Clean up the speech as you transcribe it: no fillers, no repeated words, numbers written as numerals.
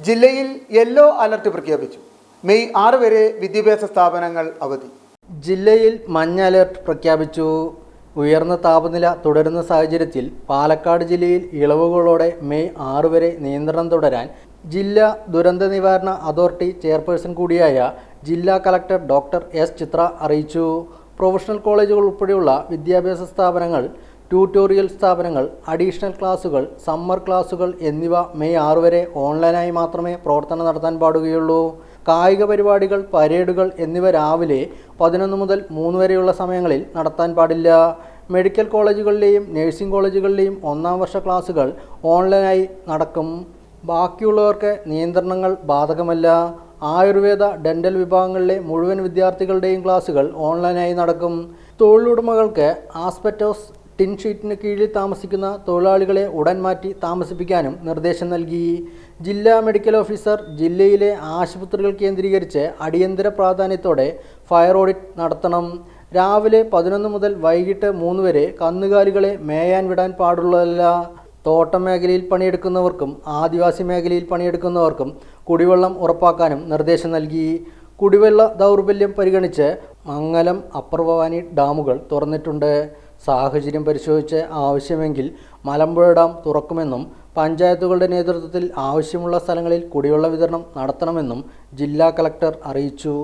ജില്ലയിൽ yellow alert പ്രഖ്യാപിച്ചു. May 6 വരെ വിദ്യാഭ്യാസ സ്ഥാപനങ്ങൾ അവധി. ജില്ലയിൽ മഞ്ഞ അലർട്ട് പ്രഖ്യാപിച്ചു. ഉയർന്ന താപനില തുടരുന്ന സാഹചര്യത്തിൽ പാലക്കാട് ജില്ലയിൽ ഇളവുകളോടെ മെയ് 6 വരെ നിയന്ത്രണം തുടരാൻ ജില്ലാ ദുരന്ത നിവാരണ അതോറിറ്റി ചെയർപേഴ്സൺ കൂടിയായ ജില്ലാ കളക്ടർ ഡോക്ടർ എസ് ചിത്ര അറിയിച്ചു. പ്രൊഫഷണൽ കോളേജുകൾ ഉൾപ്പെടെയുള്ള വിദ്യാഭ്യാസ സ്ഥാപനങ്ങൾ, ട്യൂട്ടോറിയൽ സ്ഥാപനങ്ങൾ, അഡീഷണൽ ക്ലാസുകൾ, സമ്മർ ക്ലാസുകൾ എന്നിവ മെയ് 6 വരെ ഓൺലൈനായി മാത്രമേ പ്രവർത്തനം നടത്താൻ പാടുകയുള്ളൂ. കായിക പരിപാടികൾ, പരേഡുകൾ എന്നിവ രാവിലെ 11 മുതൽ 3 വരെയുള്ള സമയങ്ങളിൽ നടത്താൻ പാടില്ല. മെഡിക്കൽ കോളേജുകളിലെയും നഴ്സിംഗ് കോളേജുകളിലെയും 1-ാം വർഷ ക്ലാസുകൾ ഓൺലൈനായി നടക്കും. ബാക്കിയുള്ളവർക്ക് നിയന്ത്രണങ്ങൾ ബാധകമല്ല. ആയുർവേദ, ഡെൻ്റൽ വിഭാഗങ്ങളിലെ മുഴുവൻ വിദ്യാർത്ഥികളുടെയും ക്ലാസുകൾ ഓൺലൈനായി നടക്കും. തൊഴിലുടമകൾക്ക് ആസ്പെറ്റോസ് ടിൻ ഷീറ്റിന് കീഴിൽ താമസിക്കുന്ന തൊഴിലാളികളെ ഉടൻ മാറ്റി താമസിപ്പിക്കാനും നിർദ്ദേശം നൽകി. ജില്ലാ മെഡിക്കൽ ഓഫീസർ ജില്ലയിലെ ആശുപത്രികൾ കേന്ദ്രീകരിച്ച് അടിയന്തര പ്രാധാന്യത്തോടെ ഫയർ ഓഡിറ്റ് നടത്തണം. രാവിലെ 11 മുതൽ വൈകിട്ട് 3 വരെ കന്നുകാലികളെ മേയാൻ വിടാൻ പാടുള്ളതല്ല. തോട്ടം മേഖലയിൽ പണിയെടുക്കുന്നവർക്കും ആദിവാസി മേഖലയിൽ പണിയെടുക്കുന്നവർക്കും കുടിവെള്ളം ഉറപ്പാക്കാനും നിർദ്ദേശം നൽകി. കുടിവെള്ള ദൗർബല്യം പരിഗണിച്ച് മംഗലം, അപ്പർ ഭവാനി ഡാമുകൾ തുറന്നിട്ടുണ്ട്. സാഹചര്യം പരിശോധിച്ച് ആവശ്യമെങ്കിൽ മലമ്പുഴ ഡാം തുറക്കുമെന്നും പഞ്ചായത്തുകളുടെ നേതൃത്വത്തിൽ ആവശ്യമുള്ള സ്ഥലങ്ങളിൽ കുടിവെള്ള വിതരണം നടത്തണമെന്നും ജില്ലാ കളക്ടർ അറിയിച്ചു.